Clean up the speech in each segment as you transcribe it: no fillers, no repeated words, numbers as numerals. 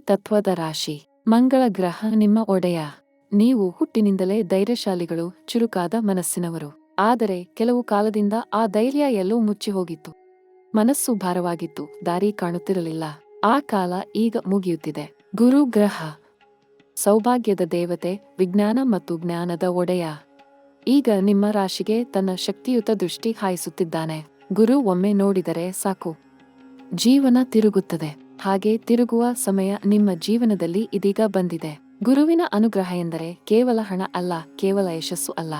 ತತ್ವದ ರಾಶಿ. ಮಂಗಳ ಗ್ರಹ ನಿಮ್ಮ ಒಡೆಯ. ನೀವು ಹುಟ್ಟಿನಿಂದಲೇ ಧೈರ್ಯಶಾಲಿಗಳು, ಚುರುಕಾದ ಮನಸ್ಸಿನವರು. ಆದರೆ ಕೆಲವು ಕಾಲದಿಂದ ಆ ಧೈರ್ಯ ಎಲ್ಲೋ ಮುಚ್ಚಿ ಹೋಗಿತ್ತು. ಮನಸ್ಸು ಭಾರವಾಗಿತ್ತು, ದಾರಿ ಕಾಣುತ್ತಿರಲಿಲ್ಲ. ಆ ಕಾಲ ಈಗ ಮುಗಿಯುತ್ತಿದೆ. ಗುರು ಗ್ರಹ ಸೌಭಾಗ್ಯದ ದೇವತೆ, ವಿಜ್ಞಾನ ಮತ್ತು ಜ್ಞಾನದ ಒಡೆಯ. ಈಗ ನಿಮ್ಮ ರಾಶಿಗೆ ತನ್ನ ಶಕ್ತಿಯುತ ದೃಷ್ಟಿ ಹಾಯಿಸುತ್ತಿದ್ದಾನೆ. ಗುರು ಒಮ್ಮೆ ನೋಡಿದರೆ ಸಾಕು, ಜೀವನ ತಿರುಗುತ್ತದೆ. ಹಾಗೆ ತಿರುಗುವ ಸಮಯ ನಿಮ್ಮ ಜೀವನದಲ್ಲಿ ಇದೀಗ ಬಂದಿದೆ. ಗುರುವಿನ ಅನುಗ್ರಹ ಎಂದರೆ ಕೇವಲ ಹಣ ಅಲ್ಲ, ಕೇವಲ ಯಶಸ್ಸು ಅಲ್ಲ.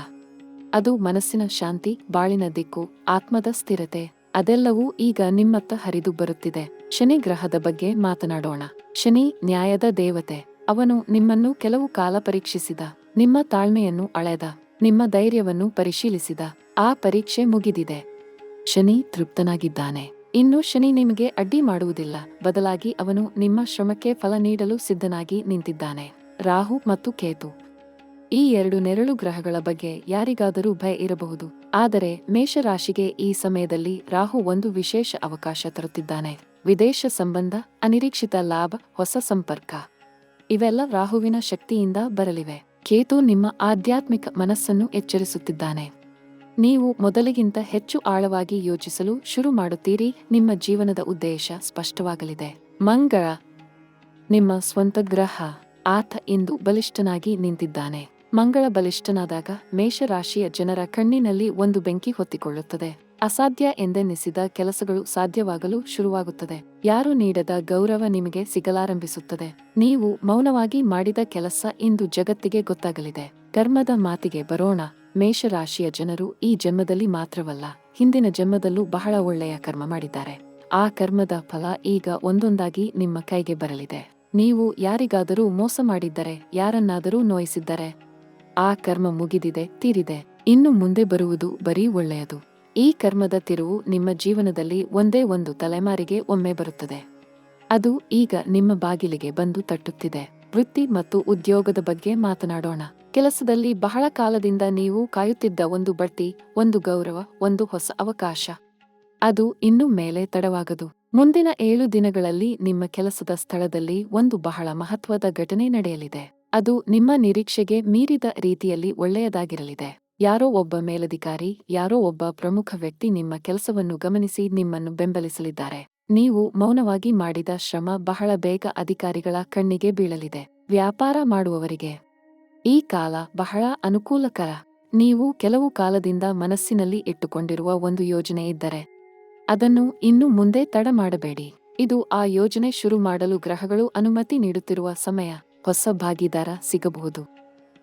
ಅದು ಮನಸ್ಸಿನ ಶಾಂತಿ, ಬಾಳಿನ ದಿಕ್ಕು, ಆತ್ಮದ ಸ್ಥಿರತೆ. ಅದೆಲ್ಲವೂ ಈಗ ನಿಮ್ಮತ್ತ ಹರಿದು ಬರುತ್ತಿದೆ. ಶನಿ ಗ್ರಹದ ಬಗ್ಗೆ ಮಾತನಾಡೋಣ. ಶನಿ ನ್ಯಾಯದ ದೇವತೆ. ಅವನು ನಿಮ್ಮನ್ನು ಕೆಲವು ಕಾಲ ಪರೀಕ್ಷಿಸಿದ. ನಿಮ್ಮ ತಾಳ್ಮೆಯನ್ನು ಅಳೆದ, ನಿಮ್ಮ ಧೈರ್ಯವನ್ನು ಪರಿಶೀಲಿಸಿದ. ಆ ಪರೀಕ್ಷೆ ಮುಗಿದಿದೆ. ಶನಿ ತೃಪ್ತನಾಗಿದ್ದಾನೆ. ಇನ್ನು ಶನಿ ನಿಮಗೆ ಅಡ್ಡಿ ಮಾಡುವುದಿಲ್ಲ, ಬದಲಾಗಿ ಅವನು ನಿಮ್ಮ ಶ್ರಮಕ್ಕೆ ಫಲ ನೀಡಲು ಸಿದ್ಧನಾಗಿ ನಿಂತಿದ್ದಾನೆ. ರಾಹು ಮತ್ತು ಕೇತು ಈ ಎರಡು ನೆರಳು ಗ್ರಹಗಳ ಬಗ್ಗೆ ಯಾರಿಗಾದರೂ ಭಯ ಇರಬಹುದು. ಆದರೆ ಮೇಷರಾಶಿಗೆ ಈ ಸಮಯದಲ್ಲಿ ರಾಹು ಒಂದು ವಿಶೇಷ ಅವಕಾಶ ತರುತ್ತಿದ್ದಾನೆ. ವಿದೇಶ ಸಂಬಂಧ, ಅನಿರೀಕ್ಷಿತ ಲಾಭ, ಹೊಸ ಸಂಪರ್ಕ ಇವೆಲ್ಲ ರಾಹುವಿನ ಶಕ್ತಿಯಿಂದ ಬರಲಿವೆ. ಕೇತು ನಿಮ್ಮ ಆಧ್ಯಾತ್ಮಿಕ ಮನಸ್ಸನ್ನು ಎಚ್ಚರಿಸುತ್ತಿದ್ದಾನೆ. ನೀವು ಮೊದಲಿಗಿಂತ ಹೆಚ್ಚು ಆಳವಾಗಿ ಯೋಚಿಸಲು ಶುರು ಮಾಡುತ್ತೀರಿ. ನಿಮ್ಮ ಜೀವನದ ಉದ್ದೇಶ ಸ್ಪಷ್ಟವಾಗಲಿದೆ. ಮಂಗಳ ನಿಮ್ಮ ಸ್ವಂತ ಗ್ರಹ. ಆತ ಇಂದು ಬಲಿಷ್ಠನಾಗಿ ನಿಂತಿದ್ದಾನೆ. ಮಂಗಳ ಬಲಿಷ್ಠನಾದಾಗ ಮೇಷರಾಶಿಯ ಜನರ ಕಣ್ಣಿನಲ್ಲಿ ಒಂದು ಬೆಂಕಿ ಹೊತ್ತಿಕೊಳ್ಳುತ್ತದೆ. ಅಸಾಧ್ಯ ಎಂದೆನ್ನಿಸಿದ ಕೆಲಸಗಳು ಸಾಧ್ಯವಾಗಲು ಶುರುವಾಗುತ್ತದೆ. ಯಾರು ನೀಡದ ಗೌರವ ನಿಮಗೆ ಸಿಗಲಾರಂಭಿಸುತ್ತದೆ. ನೀವು ಮೌನವಾಗಿ ಮಾಡಿದ ಕೆಲಸ ಇಂದು ಜಗತ್ತಿಗೆ ಗೊತ್ತಾಗಲಿದೆ. ಕರ್ಮದ ಮಾತಿಗೆ ಬರೋಣ. ಮೇಷರಾಶಿಯ ಜನರು ಈ ಜನ್ಮದಲ್ಲಿ ಮಾತ್ರವಲ್ಲ, ಹಿಂದಿನ ಜನ್ಮದಲ್ಲೂ ಬಹಳ ಒಳ್ಳೆಯ ಕರ್ಮ ಮಾಡಿದ್ದಾರೆ. ಆ ಕರ್ಮದ ಫಲ ಈಗ ಒಂದೊಂದಾಗಿ ನಿಮ್ಮ ಕೈಗೆ ಬರಲಿದೆ. ನೀವು ಯಾರಿಗಾದರೂ ಮೋಸ ಮಾಡಿದ್ದರೆ, ಯಾರನ್ನಾದರೂ ನೋಯಿಸಿದ್ದರೆ, ಆ ಕರ್ಮ ಮುಗಿದಿದೆ, ತೀರಿದೆ. ಇನ್ನು ಮುಂದೆ ಬರುವುದು ಬರೀ ಒಳ್ಳೆಯದು. ಈ ಕರ್ಮದ ತಿರುವು ನಿಮ್ಮ ಜೀವನದಲ್ಲಿ ಒಂದೇ ಒಂದು ತಲೆಮಾರಿಗೆ ಒಮ್ಮೆ ಬರುತ್ತದೆ. ಅದು ಈಗ ನಿಮ್ಮ ಬಾಗಿಲಿಗೆ ಬಂದು ತಟ್ಟುತ್ತಿದೆ. ವೃತ್ತಿ ಮತ್ತು ಉದ್ಯೋಗದ ಬಗ್ಗೆ ಮಾತನಾಡೋಣ. ಕೆಲಸದಲ್ಲಿ ಬಹಳ ಕಾಲದಿಂದ ನೀವು ಕಾಯುತ್ತಿದ್ದ ಒಂದು ಬಡ್ತಿ, ಒಂದು ಗೌರವ, ಒಂದು ಹೊಸ ಅವಕಾಶ, ಅದು ಇನ್ನು ಮೇಲೆ ತಡವಾಗದು. ಮುಂದಿನ 7 ದಿನಗಳಲ್ಲಿ ನಿಮ್ಮ ಕೆಲಸದ ಸ್ಥಳದಲ್ಲಿ ಒಂದು ಬಹಳ ಮಹತ್ವದ ಘಟನೆ ನಡೆಯಲಿದೆ. ಅದು ನಿಮ್ಮ ನಿರೀಕ್ಷೆಗೆ ಮೀರಿದ ರೀತಿಯಲ್ಲಿ ಒಳ್ಳೆಯದಾಗಿರಲಿದೆ. ಯಾರೋ ಒಬ್ಬ ಮೇಲಧಿಕಾರಿ, ಯಾರೋ ಒಬ್ಬ ಪ್ರಮುಖ ವ್ಯಕ್ತಿ ನಿಮ್ಮ ಕೆಲಸವನ್ನು ಗಮನಿಸಿ ನಿಮ್ಮನ್ನು ಬೆಂಬಲಿಸಲಿದ್ದಾರೆ. ನೀವು ಮೌನವಾಗಿ ಮಾಡಿದ ಶ್ರಮ ಬಹಳ ಬೇಗ ಅಧಿಕಾರಿಗಳ ಕಣ್ಣಿಗೆ ಬೀಳಲಿದೆ. ವ್ಯಾಪಾರ ಮಾಡುವವರಿಗೆ ಈ ಕಾಲ ಬಹಳ ಅನುಕೂಲಕರ. ನೀವು ಕೆಲವು ಕಾಲದಿಂದ ಮನಸ್ಸಿನಲ್ಲಿ ಇಟ್ಟುಕೊಂಡಿರುವ ಒಂದು ಯೋಜನೆ ಇದ್ದರೆ ಅದನ್ನು ಇನ್ನು ಮುಂದೆ ತಡ ಮಾಡಬೇಡಿ. ಇದು ಆ ಯೋಜನೆ ಶುರು ಮಾಡಲು ಗ್ರಹಗಳು ಅನುಮತಿ ನೀಡುತ್ತಿರುವ ಸಮಯ. ಹೊಸ ಭಾಗಿದಾರ ಸಿಗಬಹುದು,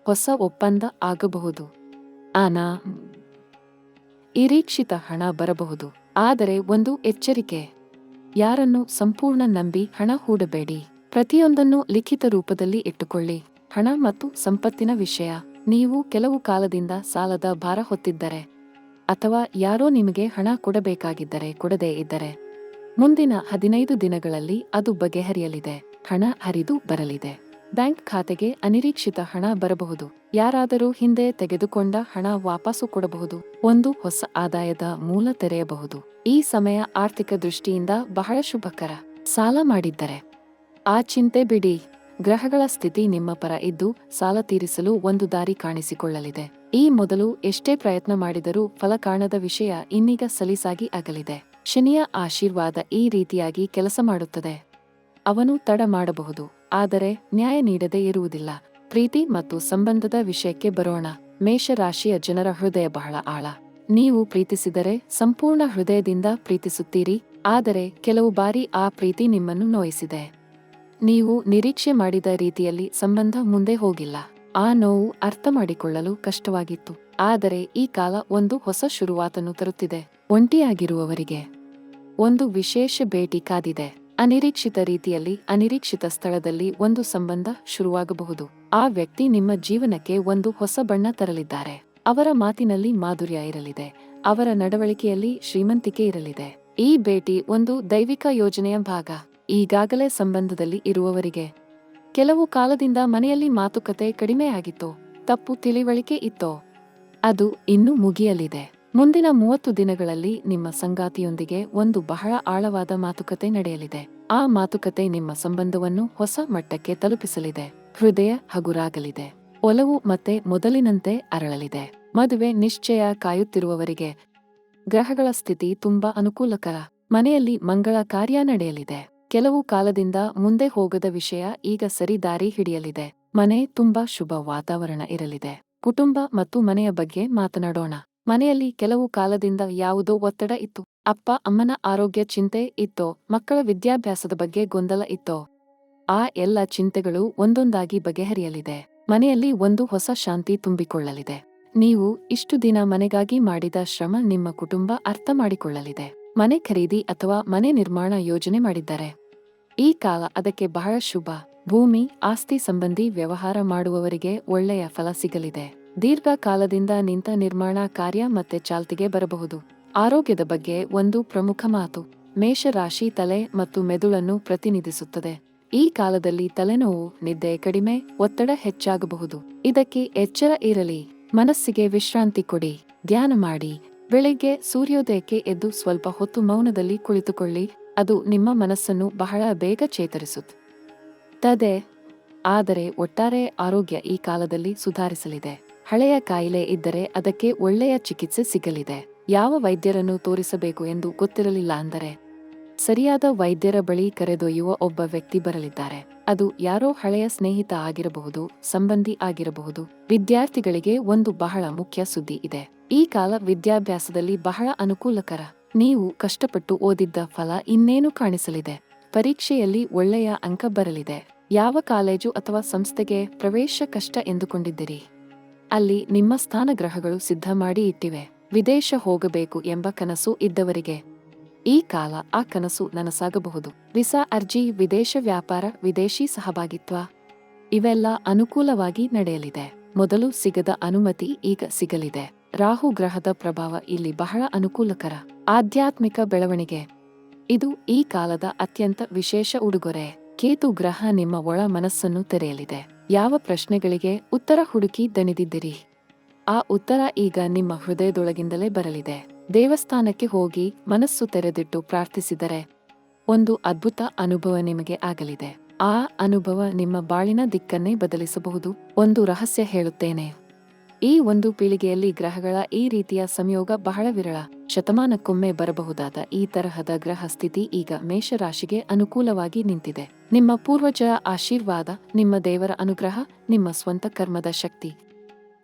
ಹೊಸ ಒಪ್ಪಂದ ಆಗಬಹುದು, ನಿರೀಕ್ಷಿತ ಹಣ ಬರಬಹುದು. ಆದರೆ ಒಂದು ಎಚ್ಚರಿಕೆ, ಯಾರನ್ನು ಸಂಪೂರ್ಣ ನಂಬಿ ಹಣ ಹೂಡಬೇಡಿ. ಪ್ರತಿಯೊಂದನ್ನು ಲಿಖಿತ ರೂಪದಲ್ಲಿ ಇಟ್ಟುಕೊಳ್ಳಿ. ಹಣ ಮತ್ತು ಸಂಪತ್ತಿನ ವಿಷಯ. ನೀವು ಕೆಲವು ಕಾಲದಿಂದ ಸಾಲದ ಭಾರ ಹೊತ್ತಿದ್ದರೆ, ಅಥವಾ ಯಾರೋ ನಿಮಗೆ ಹಣ ಕೊಡಬೇಕಾಗಿದ್ದರೆ ಕೊಡದೇ ಇದ್ದರೆ, ಮುಂದಿನ 15 ದಿನಗಳಲ್ಲಿ ಅದು ಬಗೆಹರಿಯಲಿದೆ. ಹಣ ಹರಿದು ಬರಲಿದೆ. ಬ್ಯಾಂಕ್ ಖಾತೆಗೆ ಅನಿರೀಕ್ಷಿತ ಹಣ ಬರಬಹುದು. ಯಾರಾದರೂ ಹಿಂದೆ ತೆಗೆದುಕೊಂಡ ಹಣ ವಾಪಸ್ಸು ಕೊಡಬಹುದು. ಒಂದು ಹೊಸ ಆದಾಯದ ಮೂಲ ತೆರೆಯಬಹುದು. ಈ ಸಮಯ ಆರ್ಥಿಕ ದೃಷ್ಟಿಯಿಂದ ಬಹಳ ಶುಭಕರ. ಸಾಲ ಮಾಡಿದ್ದರೆ ಆ ಚಿಂತೆ ಬಿಡಿ. ಗ್ರಹಗಳ ಸ್ಥಿತಿ ನಿಮ್ಮ ಪರ ಇದ್ದು ಸಾಲ ತೀರಿಸಲು ಒಂದು ದಾರಿ ಕಾಣಿಸಿಕೊಳ್ಳಲಿದೆ. ಈ ಮೊದಲು ಎಷ್ಟೇ ಪ್ರಯತ್ನ ಮಾಡಿದರೂ ಫಲ ಕಾಣದ ವಿಷಯ ಇನ್ನೀಗ ಸಲೀಸಾಗಿ ಆಗಲಿದೆ. ಶನಿಯ ಆಶೀರ್ವಾದ ಈ ರೀತಿಯಾಗಿ ಕೆಲಸ ಮಾಡುತ್ತದೆ. ಅವನು ತಡ ಮಾಡಬಹುದು, ಆದರೆ ನ್ಯಾಯ ನೀಡದೇ ಇರುವುದಿಲ್ಲ. ಪ್ರೀತಿ ಮತ್ತು ಸಂಬಂಧದ ವಿಷಯಕ್ಕೆ ಬರೋಣ. ಮೇಷರಾಶಿಯ ಜನರ ಹೃದಯ ಬಹಳ ಆಳ. ನೀವು ಪ್ರೀತಿಸಿದರೆ ಸಂಪೂರ್ಣ ಹೃದಯದಿಂದ ಪ್ರೀತಿಸುತ್ತೀರಿ. ಆದರೆ ಕೆಲವು ಬಾರಿ ಆ ಪ್ರೀತಿ ನಿಮ್ಮನ್ನು ನೋಯಿಸಿದೆ. ನೀವು ನಿರೀಕ್ಷೆ ಮಾಡಿದ ರೀತಿಯಲ್ಲಿ ಸಂಬಂಧ ಮುಂದೆ ಹೋಗಿಲ್ಲ. ಆ ನೋವು ಅರ್ಥ ಮಾಡಿಕೊಳ್ಳಲು ಕಷ್ಟವಾಗಿತ್ತು. ಆದರೆ ಈ ಕಾಲ ಒಂದು ಹೊಸ ಶುರುವಾತನ್ನು ತರುತ್ತಿದೆ. ಒಂಟಿಯಾಗಿರುವವರಿಗೆ ಒಂದು ವಿಶೇಷ ಭೇಟಿ ಕಾದಿದೆ. ಅನಿರೀಕ್ಷಿತ ರೀತಿಯಲ್ಲಿ, ಅನಿರೀಕ್ಷಿತ ಸ್ಥಳದಲ್ಲಿ ಒಂದು ಸಂಬಂಧ ಶುರುವಾಗಬಹುದು. ಆ ವ್ಯಕ್ತಿ ನಿಮ್ಮ ಜೀವನಕ್ಕೆ ಒಂದು ಹೊಸ ಬಣ್ಣ ತರಲಿದ್ದಾರೆ. ಅವರ ಮಾತಿನಲ್ಲಿ ಮಾಧುರ್ಯ ಇರಲಿದೆ. ಅವರ ನಡವಳಿಕೆಯಲ್ಲಿ ಶ್ರೀಮಂತಿಕೆ ಇರಲಿದೆ. ಈ ಭೇಟಿ ಒಂದು ದೈವಿಕ ಯೋಜನೆಯ ಭಾಗ. ಈಗಾಗಲೇ ಸಂಬಂಧದಲ್ಲಿ ಇರುವವರಿಗೆ ಕೆಲವು ಕಾಲದಿಂದ ಮನೆಯಲ್ಲಿ ಮಾತುಕತೆ ಕಡಿಮೆಯಾಗಿತ್ತೋ, ತಪ್ಪು ತಿಳಿವಳಿಕೆ ಇತ್ತೋ, ಅದು ಇನ್ನೂ ಮುಗಿಯಲಿದೆ. ಮುಂದಿನ 30 ದಿನಗಳಲ್ಲಿ ನಿಮ್ಮ ಸಂಗಾತಿಯೊಂದಿಗೆ ಒಂದು ಬಹಳ ಆಳವಾದ ಮಾತುಕತೆ ನಡೆಯಲಿದೆ. ಆ ಮಾತುಕತೆ ನಿಮ್ಮ ಸಂಬಂಧವನ್ನು ಹೊಸ ಮಟ್ಟಕ್ಕೆ ತಲುಪಿಸಲಿದೆ. ಹೃದಯ ಹಗುರಾಗಲಿದೆ. ಒಲವು ಮತ್ತೆ ಮೊದಲಿನಂತೆ ಅರಳಲಿದೆ. ಮದುವೆ ನಿಶ್ಚಯ ಕಾಯುತ್ತಿರುವವರಿಗೆ ಗ್ರಹಗಳ ಸ್ಥಿತಿ ತುಂಬಾ ಅನುಕೂಲಕರ. ಮನೆಯಲ್ಲಿ ಮಂಗಳ ಕಾರ್ಯ ನಡೆಯಲಿದೆ. ಕೆಲವು ಕಾಲದಿಂದ ಮುಂದೆ ಹೋಗದ ವಿಷಯ ಈಗ ಸರಿ ದಾರಿ ಹಿಡಿಯಲಿದೆ. ಮನೆ ತುಂಬಾ ಶುಭ ವಾತಾವರಣ ಇರಲಿದೆ. ಕುಟುಂಬ ಮತ್ತು ಮನೆಯ ಬಗ್ಗೆ ಮಾತನಾಡೋಣ. ಮನೆಯಲ್ಲಿ ಕೆಲವು ಕಾಲದಿಂದ ಯಾವುದೋ ಒತ್ತಡ ಇತ್ತು. ಅಪ್ಪ ಅಮ್ಮನ ಆರೋಗ್ಯ ಚಿಂತೆ ಇತ್ತೋ, ಮಕ್ಕಳ ವಿದ್ಯಾಭ್ಯಾಸದ ಬಗ್ಗೆ ಗೊಂದಲ ಇತ್ತೋ, ಆ ಎಲ್ಲ ಚಿಂತೆಗಳು ಒಂದೊಂದಾಗಿ ಬಗೆಹರಿಯಲಿದೆ. ಮನೆಯಲ್ಲಿ ಒಂದು ಹೊಸ ಶಾಂತಿ ತುಂಬಿಕೊಳ್ಳಲಿದೆ. ನೀವು ಇಷ್ಟು ದಿನ ಮನೆಗಾಗಿ ಮಾಡಿದ ಶ್ರಮ ನಿಮ್ಮ ಕುಟುಂಬ ಅರ್ಥ ಮಾಡಿಕೊಳ್ಳಲಿದೆ. ಮನೆ ಖರೀದಿ ಅಥವಾ ಮನೆ ನಿರ್ಮಾಣ ಯೋಜನೆ ಮಾಡಿದ್ದಾರೆ. ಈ ಕಾಲ ಅದಕ್ಕೆ ಬಹಳ ಶುಭ. ಭೂಮಿ, ಆಸ್ತಿ ಸಂಬಂಧಿ ವ್ಯವಹಾರ ಮಾಡುವವರಿಗೆ ಒಳ್ಳೆಯ ಫಲ ಸಿಗಲಿದೆ. ದೀರ್ಘಕಾಲದಿಂದ ನಿಂತ ನಿರ್ಮಾಣ ಕಾರ್ಯ ಮತ್ತೆ ಚಾಲ್ತಿಗೆ ಬರಬಹುದು. ಆರೋಗ್ಯದ ಬಗ್ಗೆ ಒಂದು ಪ್ರಮುಖ ಮಾತು. ಮೇಷರಾಶಿ ತಲೆ ಮತ್ತು ಮೆದುಳನ್ನು ಪ್ರತಿನಿಧಿಸುತ್ತದೆ. ಈ ಕಾಲದಲ್ಲಿ ತಲೆನೋವು, ನಿದ್ದೆ ಕಡಿಮೆ, ಒತ್ತಡ ಹೆಚ್ಚಾಗಬಹುದು. ಇದಕ್ಕೆ ಎಚ್ಚರ ಇರಲಿ. ಮನಸ್ಸಿಗೆ ವಿಶ್ರಾಂತಿ ಕೊಡಿ. ಧ್ಯಾನ ಮಾಡಿ. ಬೆಳಿಗ್ಗೆ ಸೂರ್ಯೋದಯಕ್ಕೆ ಎದ್ದು ಸ್ವಲ್ಪ ಹೊತ್ತು ಮೌನದಲ್ಲಿ ಕುಳಿತುಕೊಳ್ಳಿ. ಅದು ನಿಮ್ಮ ಮನಸ್ಸನ್ನು ಬಹಳ ಬೇಗ ಚೇತರಿಸುತ್ತದೆ. ಆದರೆ ಒಟ್ಟಾರೆ ಆರೋಗ್ಯ ಈ ಕಾಲದಲ್ಲಿ ಸುಧಾರಿಸಲಿದೆ. ಹಳೆಯ ಕಾಯಿಲೆ ಇದ್ದರೆ ಅದಕ್ಕೆ ಒಳ್ಳೆಯ ಚಿಕಿತ್ಸೆ ಸಿಗಲಿದೆ. ಯಾವ ವೈದ್ಯರನ್ನು ತೋರಿಸಬೇಕು ಎಂದು ಗೊತ್ತಿರಲಿಲ್ಲ ಅಂದರೆ ಸರಿಯಾದ ವೈದ್ಯರ ಬಳಿ ಕರೆದೊಯ್ಯುವ ಒಬ್ಬ ವ್ಯಕ್ತಿ ಬರಲಿದ್ದಾರೆ. ಅದು ಯಾರೋ ಹಳೆಯ ಸ್ನೇಹಿತ ಆಗಿರಬಹುದು, ಸಂಬಂಧಿ ಆಗಿರಬಹುದು. ವಿದ್ಯಾರ್ಥಿಗಳಿಗೆ ಒಂದು ಬಹಳ ಮುಖ್ಯ ಸುದ್ದಿ ಇದೆ. ಈ ಕಾಲ ವಿದ್ಯಾಭ್ಯಾಸದಲ್ಲಿ ಬಹಳ ಅನುಕೂಲಕರ. ನೀವು ಕಷ್ಟಪಟ್ಟು ಓದಿದ್ದ ಫಲ ಇನ್ನೇನು ಕಾಣಿಸಲಿದೆ. ಪರೀಕ್ಷೆಯಲ್ಲಿ ಒಳ್ಳೆಯ ಅಂಕ ಬರಲಿದೆ. ಯಾವ ಕಾಲೇಜು ಅಥವಾ ಸಂಸ್ಥೆಗೆ ಪ್ರವೇಶ ಕಷ್ಟ ಎಂದುಕೊಂಡಿದ್ದಿರಿ, ಅಲ್ಲಿ ನಿಮ್ಮ ಸ್ಥಾನಗ್ರಹಗಳು ಸಿದ್ಧ ಮಾಡಿ ಇಟ್ಟಿವೆ. ವಿದೇಶ ಹೋಗಬೇಕು ಎಂಬ ಕನಸು ಇದ್ದವರಿಗೆ ಈ ಕಾಲ ಆ ಕನಸು ನನಸಾಗಬಹುದು. ವಿಸಾ ಅರ್ಜಿ, ವಿದೇಶ ವ್ಯಾಪಾರ, ವಿದೇಶಿ ಸಹಭಾಗಿತ್ವ ಇವೆಲ್ಲ ಅನುಕೂಲವಾಗಿ ನಡೆಯಲಿದೆ. ಮೊದಲು ಸಿಗದ ಅನುಮತಿ ಈಗ ಸಿಗಲಿದೆ. ರಾಹು ಗ್ರಹದ ಪ್ರಭಾವ ಇಲ್ಲಿ ಬಹಳ ಅನುಕೂಲಕರ. ಆಧ್ಯಾತ್ಮಿಕ ಬೆಳವಣಿಗೆ ಇದು ಈ ಕಾಲದ ಅತ್ಯಂತ ವಿಶೇಷ ಉಡುಗೊರೆ. ಕೇತು ಗ್ರಹ ನಿಮ್ಮ ಒಳ ಮನಸ್ಸನ್ನು ತೆರೆಯಲಿದೆ. ಯಾವ ಪ್ರಶ್ನೆಗಳಿಗೆ ಉತ್ತರ ಹುಡುಕಿ ದಣಿದಿದ್ದಿರಿ, ಆ ಉತ್ತರ ಈಗ ನಿಮ್ಮ ಹೃದಯದೊಳಗಿಂದಲೇ ಬರಲಿದೆ. ದೇವಸ್ಥಾನಕ್ಕೆ ಹೋಗಿ ಮನಸ್ಸು ತೆರೆದಿಟ್ಟು ಪ್ರಾರ್ಥಿಸಿದರೆ ಒಂದು ಅದ್ಭುತ ಅನುಭವ ನಿಮಗೆ ಆಗಲಿದೆ. ಆ ಅನುಭವ ನಿಮ್ಮ ಬಾಳಿನ ದಿಕ್ಕನ್ನೇ ಬದಲಿಸಬಹುದು. ಒಂದು ರಹಸ್ಯ ಹೇಳುತ್ತೇನೆ. ಈ ಒಂದು ಪೀಳಿಗೆಯಲ್ಲಿ ಗ್ರಹಗಳ ಈ ರೀತಿಯ ಸಂಯೋಗ ಬಹಳ ವಿರಳ. ಶತಮಾನಕ್ಕೊಮ್ಮೆ ಬರಬಹುದಾದ ಈ ತರಹದ ಗ್ರಹ ಸ್ಥಿತಿ ಈಗ ಮೇಷರಾಶಿಗೆ ಅನುಕೂಲವಾಗಿ ನಿಂತಿದೆ. ನಿಮ್ಮ ಪೂರ್ವಜರ ಆಶೀರ್ವಾದ, ನಿಮ್ಮ ದೇವರ ಅನುಗ್ರಹ, ನಿಮ್ಮ ಸ್ವಂತ ಕರ್ಮದ ಶಕ್ತಿ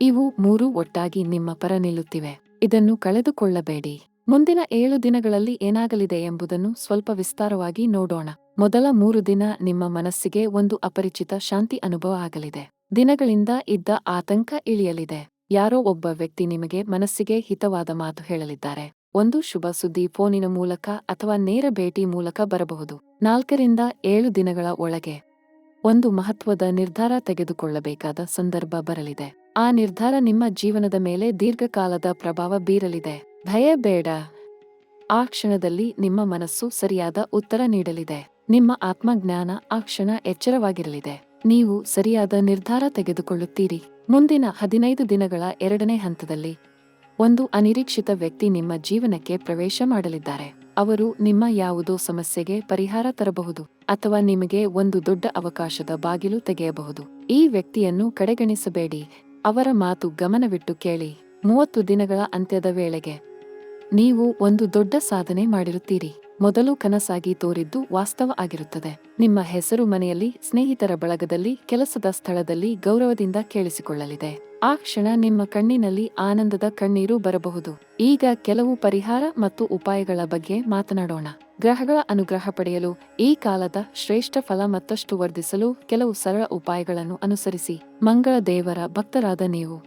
ಇವು ಮೂರೂ ಒಟ್ಟಾಗಿ ನಿಮ್ಮ ಪರ ನಿಲ್ಲುತ್ತಿವೆ. ಇದನ್ನು ಕಳೆದುಕೊಳ್ಳಬೇಡಿ. ಮುಂದಿನ 7 ದಿನಗಳಲ್ಲಿ ಏನಾಗಲಿದೆ ಎಂಬುದನ್ನು ಸ್ವಲ್ಪ ವಿಸ್ತಾರವಾಗಿ ನೋಡೋಣ. ಮೊದಲ 3 ದಿನ ನಿಮ್ಮ ಮನಸ್ಸಿಗೆ ಒಂದು ಅಪರಿಚಿತ ಶಾಂತಿ ಅನುಭವ ಆಗಲಿದೆ. ದಿನಗಳಿಂದ ಇದ್ದ ಆತಂಕ ಇಳಿಯಲಿದೆ. ಯಾರೋ ಒಬ್ಬ ವ್ಯಕ್ತಿ ನಿಮಗೆ ಮನಸ್ಸಿಗೆ ಹಿತವಾದ ಮಾತು ಹೇಳಲಿದ್ದಾರೆ. ಒಂದು ಶುಭ ಸುದ್ದಿ ಫೋನಿನ ಮೂಲಕ ಅಥವಾ ನೇರ ಭೇಟಿ ಮೂಲಕ ಬರಬಹುದು. 4 ರಿಂದ 7 ದಿನಗಳ ಒಳಗೆ ಒಂದು ಮಹತ್ವದ ನಿರ್ಧಾರ ತೆಗೆದುಕೊಳ್ಳಬೇಕಾದ ಸಂದರ್ಭ ಬರಲಿದೆ. ಆ ನಿರ್ಧಾರ ನಿಮ್ಮ ಜೀವನದ ಮೇಲೆ ದೀರ್ಘಕಾಲದ ಪ್ರಭಾವ ಬೀರಲಿದೆ. ಭಯ ಬೇಡ. ಆ ಕ್ಷಣದಲ್ಲಿ ನಿಮ್ಮ ಮನಸ್ಸು ಸರಿಯಾದ ಉತ್ತರ ನೀಡಲಿದೆ. ನಿಮ್ಮ ಆತ್ಮಜ್ಞಾನ ಆ ಕ್ಷಣ ಎಚ್ಚರವಾಗಿರಲಿದೆ. ನೀವು ಸರಿಯಾದ ನಿರ್ಧಾರ ತೆಗೆದುಕೊಳ್ಳುತ್ತೀರಿ. ಮುಂದಿನ 15 ದಿನಗಳ 2ನೇ ಹಂತದಲ್ಲಿ ಒಂದು ಅನಿರೀಕ್ಷಿತ ವ್ಯಕ್ತಿ ನಿಮ್ಮ ಜೀವನಕ್ಕೆ ಪ್ರವೇಶ ಮಾಡಲಿದ್ದಾರೆ. ಅವರು ನಿಮ್ಮ ಯಾವುದೋ ಸಮಸ್ಯೆಗೆ ಪರಿಹಾರ ತರಬಹುದು ಅಥವಾ ನಿಮಗೆ ಒಂದು ದೊಡ್ಡ ಅವಕಾಶದ ಬಾಗಿಲು ತೆಗೆಯಬಹುದು. ಈ ವ್ಯಕ್ತಿಯನ್ನು ಕಡೆಗಣಿಸಬೇಡಿ. ಅವರ ಮಾತು ಗಮನವಿಟ್ಟು ಕೇಳಿ. 30 ದಿನಗಳ ಅಂತ್ಯದ ವೇಳೆಗೆ ನೀವು ಒಂದು ದೊಡ್ಡ ಸಾಧನೆ ಮಾಡಿರುತ್ತೀರಿ. ಮೊದಲು ಕನಸಾಗಿ ತೋರಿದ್ದು ವಾಸ್ತವ ಆಗಿರುತ್ತದೆ. ನಿಮ್ಮ ಹೆಸರು ಮನೆಯಲ್ಲಿ, ಸ್ನೇಹಿತರ ಬಳಗದಲ್ಲಿ, ಕೆಲಸದ ಸ್ಥಳದಲ್ಲಿ ಗೌರವದಿಂದ ಕೇಳಿಸಿಕೊಳ್ಳಲಿದೆ. ಆ ಕ್ಷಣ ನಿಮ್ಮ ಕಣ್ಣಿನಲ್ಲಿ ಆನಂದದ ಕಣ್ಣೀರು ಬರಬಹುದು. ಈಗ ಕೆಲವು ಪರಿಹಾರ ಮತ್ತು ಉಪಾಯಗಳ ಬಗ್ಗೆ ಮಾತನಾಡೋಣ. ಗ್ರಹಗಳ ಅನುಗ್ರಹ ಪಡೆಯಲು ಈ ಕಾಲದ ಶ್ರೇಷ್ಠ ಫಲ ಮತ್ತಷ್ಟು ವರ್ಧಿಸಲು ಕೆಲವು ಸರಳ ಉಪಾಯಗಳನ್ನು ಅನುಸರಿಸಿ. ಮಂಗಳ ದೇವರ ಭಕ್ತರಾದ ನೀವು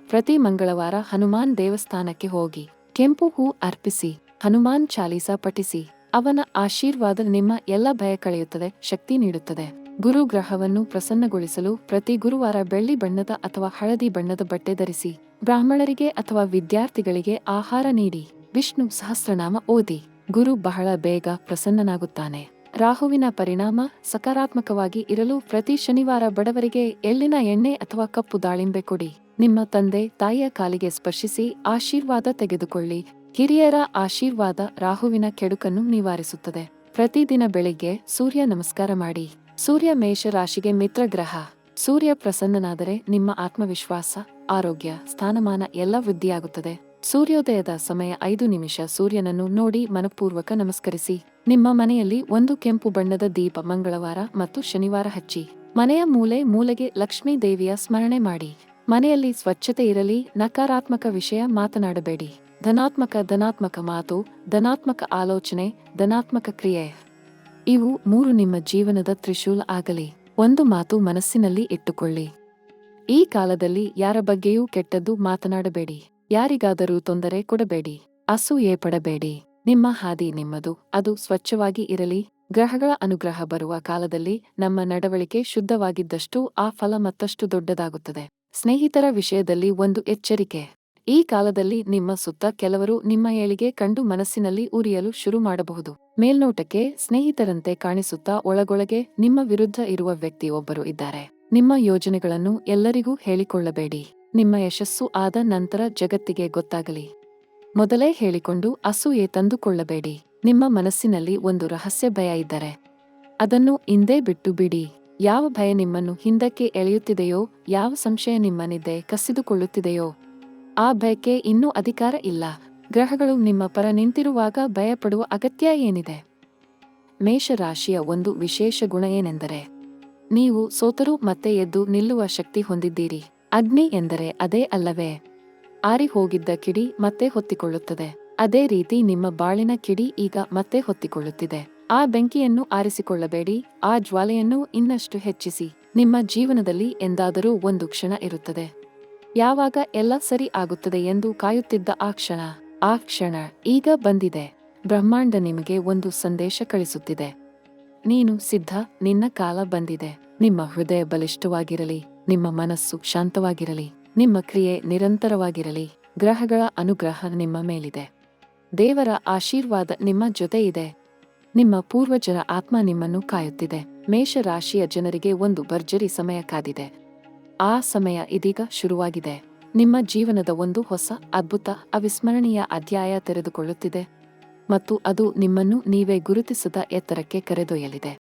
ಪ್ರತಿ ಮಂಗಳವಾರ ಹನುಮಾನ್ ದೇವಸ್ಥಾನಕ್ಕೆ ಹೋಗಿ ಕೆಂಪು ಹೂ ಅರ್ಪಿಸಿ, ಹನುಮಾನ್ ಚಾಲೀಸ ಪಠಿಸಿ. ಅವನ ಆಶೀರ್ವಾದ ನಿಮ್ಮ ಎಲ್ಲ ಭಯ ಕಳೆಯುತ್ತದೆ, ಶಕ್ತಿ ನೀಡುತ್ತದೆ. ಗುರು ಗ್ರಹವನ್ನು ಪ್ರಸನ್ನಗೊಳಿಸಲು ಪ್ರತಿ ಗುರುವಾರ ಬೆಳ್ಳಿ ಬಣ್ಣದ ಅಥವಾ ಹಳದಿ ಬಣ್ಣದ ಬಟ್ಟೆ ಧರಿಸಿ. ಬ್ರಾಹ್ಮಣರಿಗೆ ಅಥವಾ ವಿದ್ಯಾರ್ಥಿಗಳಿಗೆ ಆಹಾರ ನೀಡಿ. ವಿಷ್ಣು ಸಹಸ್ರನಾಮ ಓದಿ. ಗುರು ಬಹಳ ಬೇಗ ಪ್ರಸನ್ನನಾಗುತ್ತಾನೆ. ರಾಹುವಿನ ಪರಿಣಾಮ ಸಕಾರಾತ್ಮಕವಾಗಿ ಇರಲು ಪ್ರತಿ ಶನಿವಾರ ಬಡವರಿಗೆ ಎಳ್ಳಿನ ಎಣ್ಣೆ ಅಥವಾ ಕಪ್ಪು ದಾಳಿಂಬೆ ಕೊಡಿ. ನಿಮ್ಮ ತಂದೆ ತಾಯಿಯ ಕಾಲಿಗೆ ಸ್ಪರ್ಶಿಸಿ ಆಶೀರ್ವಾದ ತೆಗೆದುಕೊಳ್ಳಿ. ಹಿರಿಯರ ಆಶೀರ್ವಾದ ರಾಹುವಿನ ಕೆಡುಕನ್ನು ನಿವಾರಿಸುತ್ತದೆ. ಪ್ರತಿದಿನ ಬೆಳಿಗ್ಗೆ ಸೂರ್ಯ ನಮಸ್ಕಾರ ಮಾಡಿ. ಸೂರ್ಯ ಮೇಷ ರಾಶಿಗೆ ಮಿತ್ರ ಗ್ರಹ. ಸೂರ್ಯ ಪ್ರಸನ್ನನಾದರೆ ನಿಮ್ಮ ಆತ್ಮವಿಶ್ವಾಸ, ಆರೋಗ್ಯ, ಸ್ಥಾನಮಾನ ಎಲ್ಲ ವೃದ್ಧಿಯಾಗುತ್ತದೆ. ಸೂರ್ಯೋದಯದ ಸಮಯ 5 ನಿಮಿಷ. ಸೂರ್ಯನನ್ನು ನೋಡಿ ಮನಪೂರ್ವಕ ನಮಸ್ಕರಿಸಿ. ನಿಮ್ಮ ಮನೆಯಲ್ಲಿ ಒಂದು ಕೆಂಪು ಬಣ್ಣದ ದೀಪ ಮಂಗಳವಾರ ಮತ್ತು ಶನಿವಾರ ಹಚ್ಚಿ. ಮನೆಯ ಮೂಲೆ ಮೂಲೆಗೆ ಲಕ್ಷ್ಮೀ ದೇವಿಯ ಸ್ಮರಣೆ ಮಾಡಿ. ಮನೆಯಲ್ಲಿ ಸ್ವಚ್ಛತೆ ಇರಲಿ. ನಕಾರಾತ್ಮಕ ವಿಷಯ ಮಾತನಾಡಬೇಡಿ. ಧನಾತ್ಮಕ ಮಾತು, ಧನಾತ್ಮಕ ಆಲೋಚನೆ, ಧನಾತ್ಮಕ ಕ್ರಿಯೆ ಇವು 3 ನಿಮ್ಮ ಜೀವನದ ತ್ರಿಶೂಲ ಆಗಲಿ. ಒಂದು ಮಾತು ಮನಸ್ಸಿನಲ್ಲಿ ಇಟ್ಟುಕೊಳ್ಳಿ. ಈ ಕಾಲದಲ್ಲಿ ಯಾರ ಬಗ್ಗೆಯೂ ಕೆಟ್ಟದ್ದು ಮಾತನಾಡಬೇಡಿ. ಯಾರಿಗಾದರೂ ತೊಂದರೆ ಕೊಡಬೇಡಿ. ಅಸೂಯೆ ಪಡಬೇಡಿ. ನಿಮ್ಮ ಹಾದಿ ನಿಮ್ಮದು, ಅದು ಸ್ವಚ್ಛವಾಗಿ ಇರಲಿ. ಗ್ರಹಗಳ ಅನುಗ್ರಹ ಬರುವ ಕಾಲದಲ್ಲಿ ನಮ್ಮ ನಡವಳಿಕೆ ಶುದ್ಧವಾಗಿದ್ದಷ್ಟು ಆ ಫಲ ಮತ್ತಷ್ಟು ದೊಡ್ಡದಾಗುತ್ತದೆ. ಸ್ನೇಹಿತರ ವಿಷಯದಲ್ಲಿ ಒಂದು ಎಚ್ಚರಿಕೆ. ಈ ಕಾಲದಲ್ಲಿ ನಿಮ್ಮ ಸುತ್ತ ಕೆಲವರು ನಿಮ್ಮ ಏಳಿಗೆ ಕಂಡು ಮನಸ್ಸಿನಲ್ಲಿ ಉರಿಯಲು ಶುರು ಮಾಡಬಹುದು. ಮೇಲ್ನೋಟಕ್ಕೆ ಸ್ನೇಹಿತರಂತೆ ಕಾಣಿಸುತ್ತಾ ಒಳಗೊಳಗೆ ನಿಮ್ಮ ವಿರುದ್ಧ ಇರುವ ವ್ಯಕ್ತಿ ಒಬ್ಬರು ಇದ್ದಾರೆ. ನಿಮ್ಮ ಯೋಜನೆಗಳನ್ನು ಎಲ್ಲರಿಗೂ ಹೇಳಿಕೊಳ್ಳಬೇಡಿ. ನಿಮ್ಮ ಯಶಸ್ಸು ಆದ ನಂತರ ಜಗತ್ತಿಗೆ ಗೊತ್ತಾಗಲಿ. ಮೊದಲೇ ಹೇಳಿಕೊಂಡು ಅಸೂಯೆ ತಂದುಕೊಳ್ಳಬೇಡಿ. ನಿಮ್ಮ ಮನಸ್ಸಿನಲ್ಲಿ ಒಂದು ರಹಸ್ಯ ಭಯ ಇದ್ದರೆ ಅದನ್ನು ಇಂದೇ ಬಿಟ್ಟು ಬಿಡಿ. ಯಾವ ಭಯ ನಿಮ್ಮನ್ನು ಹಿಂದಕ್ಕೆ ಎಳೆಯುತ್ತಿದೆಯೋ, ಯಾವ ಸಂಶಯ ನಿಮ್ಮನಿದ್ದೆ ಕಸಿದುಕೊಳ್ಳುತ್ತಿದೆಯೋ ಆ ಭಯಕ್ಕೆ ಇನ್ನೂ ಅಧಿಕಾರ ಇಲ್ಲ. ಗ್ರಹಗಳು ನಿಮ್ಮ ಪರ ನಿಂತಿರುವಾಗ ಭಯಪಡುವ ಅಗತ್ಯ ಏನಿದೆ? ಮೇಷರಾಶಿಯ ಒಂದು ವಿಶೇಷ ಗುಣ ಏನೆಂದರೆ ನೀವು ಸೋತರೂ ಮತ್ತೆ ಎದ್ದು ನಿಲ್ಲುವ ಶಕ್ತಿ ಹೊಂದಿದ್ದೀರಿ. ಅಗ್ನಿ ಎಂದರೆ ಅದೇ ಅಲ್ಲವೇ? ಆರಿ ಹೋಗಿದ್ದ ಕಿಡಿ ಮತ್ತೆ ಹೊತ್ತಿಕೊಳ್ಳುತ್ತದೆ. ಅದೇ ರೀತಿ ನಿಮ್ಮ ಬಾಳಿನ ಕಿಡಿ ಈಗ ಮತ್ತೆ ಹೊತ್ತಿಕೊಳ್ಳುತ್ತಿದೆ. ಆ ಬೆಂಕಿಯನ್ನು ಆರಿಸಿಕೊಳ್ಳಬೇಡಿ. ಆ ಜ್ವಾಲೆಯನ್ನು ಇನ್ನಷ್ಟು ಹೆಚ್ಚಿಸಿ. ನಿಮ್ಮ ಜೀವನದಲ್ಲಿ ಎಂದಾದರೂ ಒಂದು ಕ್ಷಣ ಇರುತ್ತದೆ, ಯಾವಾಗ ಎಲ್ಲ ಸರಿ ಆಗುತ್ತದೆ ಎಂದು ಕಾಯುತ್ತಿದ್ದ ಆ ಕ್ಷಣ ಈಗ ಬಂದಿದೆ. ಬ್ರಹ್ಮಾಂಡ ನಿಮಗೆ ಒಂದು ಸಂದೇಶ ಕಳಿಸುತ್ತಿದೆ. ನೀನು ಸಿದ್ಧ, ನಿನ್ನ ಕಾಲ ಬಂದಿದೆ. ನಿಮ್ಮ ಹೃದಯ ಬಲಿಷ್ಠವಾಗಿರಲಿ. ನಿಮ್ಮ ಮನಸ್ಸು ಶಾಂತವಾಗಿರಲಿ. ನಿಮ್ಮ ಕ್ರಿಯೆ ನಿರಂತರವಾಗಿರಲಿ. ಗ್ರಹಗಳ ಅನುಗ್ರಹ ನಿಮ್ಮ ಮೇಲಿದೆ. ದೇವರ ಆಶೀರ್ವಾದ ನಿಮ್ಮ ಜೊತೆ ಇದೆ. ನಿಮ್ಮ ಪೂರ್ವಜರ ಆತ್ಮ ನಿಮ್ಮನ್ನು ಕಾಯುತ್ತಿದೆ. ಮೇಷರಾಶಿಯ ಜನರಿಗೆ ಒಂದು ಭರ್ಜರಿ ಸಮಯ ಕಾದಿದೆ. ಆ ಸಮಯ ಇದೀಗ ಶುರುವಾಗಿದೆ. ನಿಮ್ಮ ಜೀವನದ ಒಂದು ಹೊಸ, ಅದ್ಭುತ, ಅವಿಸ್ಮರಣೀಯ ಅಧ್ಯಾಯ ತೆರೆದುಕೊಳ್ಳುತ್ತಿದೆ ಮತ್ತು ಅದು ನಿಮ್ಮನ್ನು ನೀವೇ ಗುರುತಿಸದ ಎತ್ತರಕ್ಕೆ ಕರೆದೊಯ್ಯಲಿದೆ.